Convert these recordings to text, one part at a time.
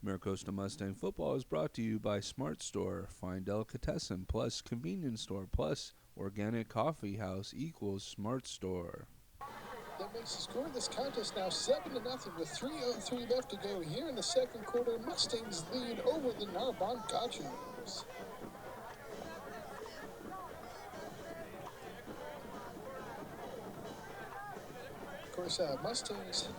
Maricosta Mustang Football is brought to you by Smart Store. Find delicatessen plus convenience store plus organic coffee house equals Smart Store. That makes the score of this contest now 7-0 with 3:03 left to go here in the second quarter. Mustangs lead over the Narbonne Gauchos. Of course, Mustangs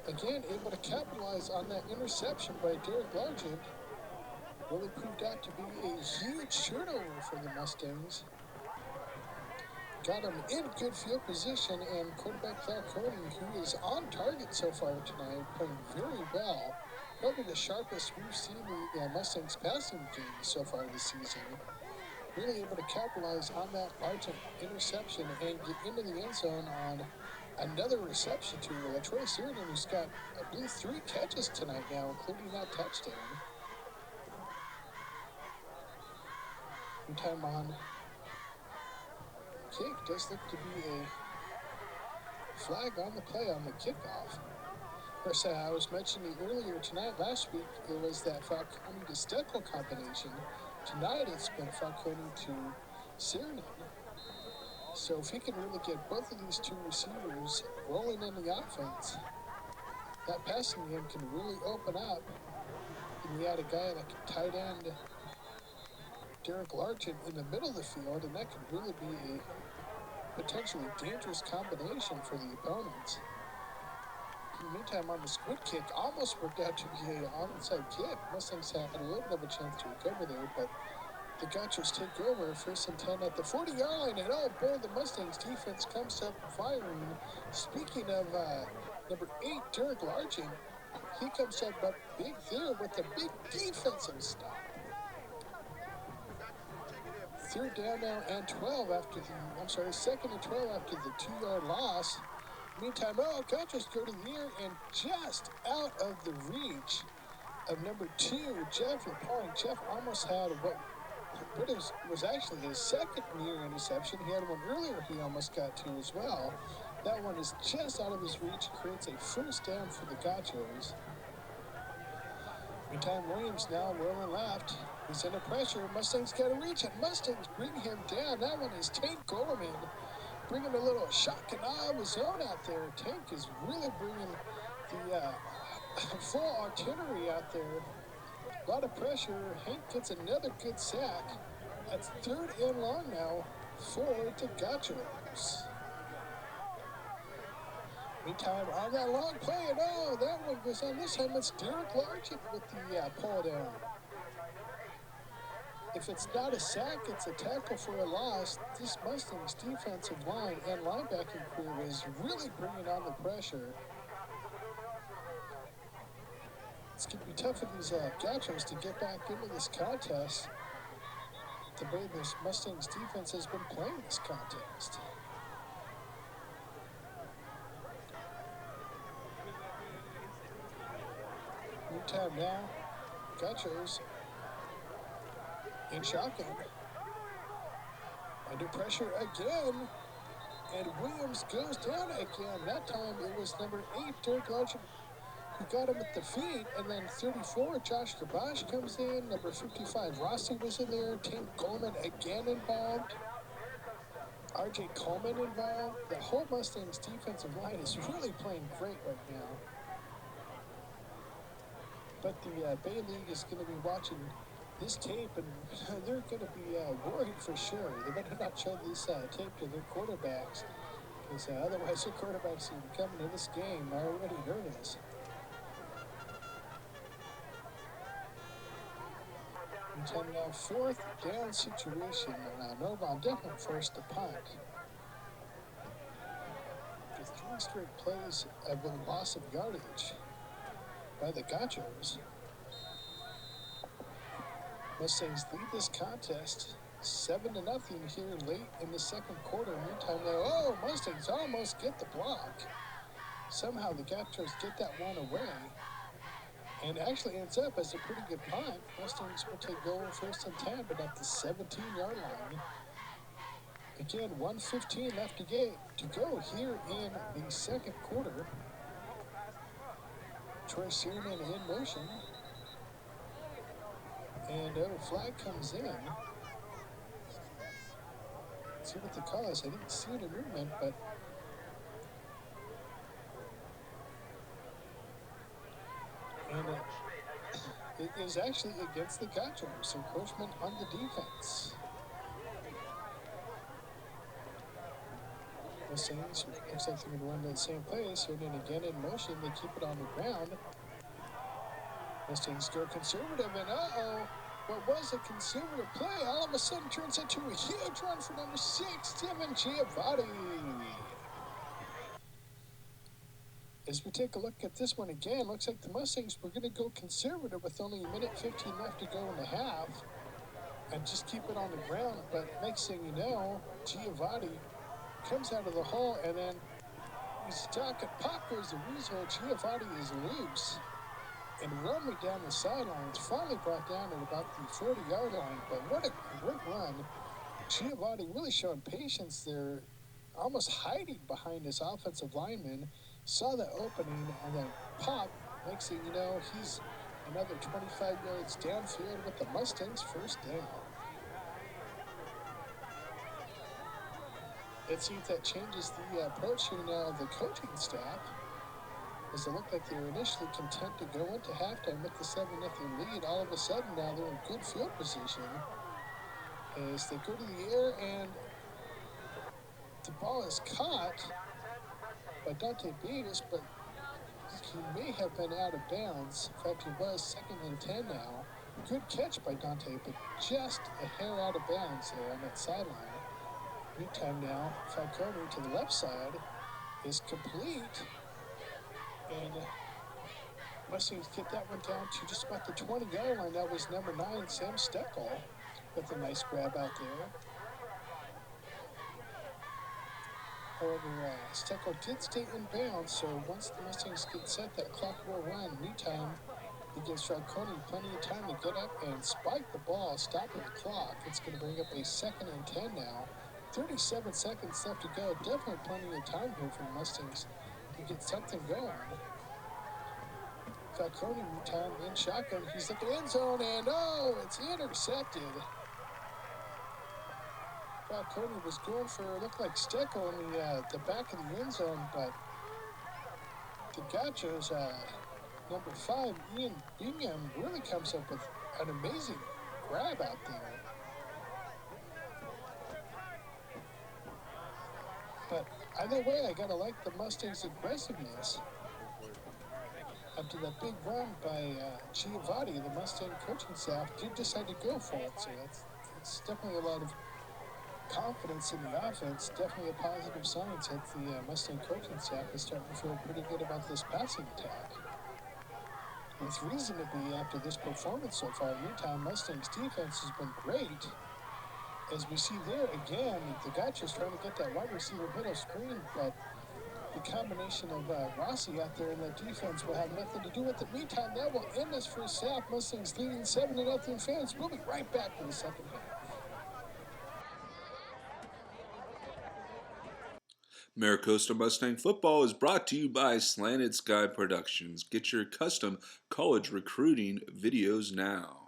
again able to capitalize on that interception by Derek Largent. Really proved out to be a huge turnover for the Mustangs. Got him in good field position, and quarterback Falcone, who is on target so far tonight, playing very well. Probably the sharpest we've seen the Mustangs passing game so far this season. Really able to capitalize on that Largent interception and get into the end zone on another reception to Troy Sheridan, who's got, I believe, 3 catches tonight now, including that touchdown. Meantime on kick does look to be a flag on the play on the kickoff. Of course, I was mentioning earlier tonight, last week, it was that Falcone to Steckel combination. Tonight it's been Falcone to Sheridan. So if he can really get both of these two receivers rolling in the offense, that passing game can really open up. And you had a guy like tight end Derek Largent in the middle of the field, and that could really be a potentially dangerous combination for the opponents. In the meantime, on the squid kick, almost worked out to be an onside kick. Mustangs had a little bit of a chance to recover there, but the Gauchos take over, 1st and 10 at the 40-yard line, and oh boy, the Mustangs defense comes up firing. Speaking of number 8, Derek Largent, he comes up big there with a big defensive stop. 3rd down now and 12 after the, 2nd and 12 after the 2-yard loss. Meantime, Gauchos go to the air and just out of the reach of number 2, Jeff Lapointe. Jeff almost had what was actually his second near interception. He had one earlier he almost got to as well. That one is just out of his reach, creates a 1st down for the Gauchos. Meantime, Williams now rolling left. He's under pressure. Mustangs got to reach it. Mustangs bring him down. That one is Tank Gorman bringing a little shock and awe of his own out there. Tank is really bringing the full artillery out there. A lot of pressure. Hank gets another good sack. That's 3rd and long now for the Gauchos. Meantime, on that long play, and that one goes on. This time it's Derek Largent with the pull down. If it's not a sack, it's a tackle for a loss. This Mustangs defensive line and linebacking crew is really bringing on the pressure. It's going to be tough for these Gauchos to get back into this contest the way this Mustangs defense has been playing this contest. Meantime now, Gauchos in shotgun. Under pressure again, and Williams goes down again. That time it was number 8, Derek Largent, who got him at the feet, and then 34, Josh Gabash comes in. Number 55, Rossi was in there. Tank Coleman again involved. R.J. Coleman involved. The whole Mustangs defensive line is really playing great right now. But the Bay League is going to be watching this tape, and they're going to be worried for sure. They better not show this tape to their quarterbacks, because otherwise their quarterbacks are coming to this game already nervous. Meantime now, 4th down situation. Narbonne definitely forced the punt. With 3 straight plays of a loss of yardage by the Gauchos. Mustangs lead this contest 7-0 here late in the second quarter. Meantime, now, Mustangs almost get the block. Somehow the Gauchos get that one away. And actually ends up as a pretty good punt. Mustangs will take goal 1st and 10, but at the 17-yard line. Again, 1:15 left to go here in the second quarter. Troy Searman in motion. And flag comes in. Let's see what the call is. I didn't see any movement, but and it is actually against the Gauchos. Encroachment on the defense. Mustangs looks like they're going to run to the same place. Searman again in motion. They keep it on the ground. Mustangs go conservative, and what was a conservative play all of a sudden turns into a huge run for number 6, Devin Giovanni. As we take a look at this one again, looks like the Mustangs were going to go conservative with only a minute 15 left to go in the half and just keep it on the ground. But next thing you know, Giovanni comes out of the hole, and then he's stuck, and pop goes the weasel. Giovanni is loose and run me down the sidelines. Finally brought down at about the 40-yard line, but what a great run. Giovanni really showing patience there, almost hiding behind his offensive lineman, saw the opening, and then pop. Next thing you know, he's another 25 yards downfield with the Mustangs first down. Let's see if that changes the approach here now of the coaching staff, as it looked like they were initially content to go into halftime with the 7-0 lead. All of a sudden now they're in good field position as they go to the air, and the ball is caught by Dante Beavis, but he may have been out of bounds. In fact, he was 2nd and 10 now. Good catch by Dante, but just a hair out of bounds there on that sideline. Meantime now, Falcone to the left side is complete, and Mustangs get that one down to just about the 20-yard line. That was number 9, Sam Steckel, with a nice grab out there. However, Steckel did stay in bounds, so once the Mustangs get set, that clock will run. Meantime, it gives Falcone plenty of time to get up and spike the ball, stopping the clock. It's going to bring up a 2nd and 10 now. 37 seconds left to go. Definitely plenty of time here for the Mustangs to get something going. Falcone, meantime, in shotgun. He's at the end zone, and it's intercepted. Falcone was going for, looked like Steckel in the back of the end zone, but the Gauchos, number 5, Ian Bingham, really comes up with an amazing grab out there. But either way, I gotta like the Mustangs' aggressiveness. After that big run by Giovanni, the Mustang coaching staff did decide to go for it. So it's definitely a lot of confidence in the offense. Definitely a positive sign that the Mustang coaching staff is starting to feel pretty good about this passing attack. With reason to be after this performance so far. Meantime, Mustang's defense has been great. As we see there again, the Gauchos trying to get that wide receiver middle screen, but the combination of Rossi out there in that defense will have nothing to do with it. Meantime, that will end this first half. Mustangs leading 7-0. Fans, we'll be right back for the second half. Maricosta Mustang Football is brought to you by Slanted Sky Productions. Get your custom college recruiting videos now.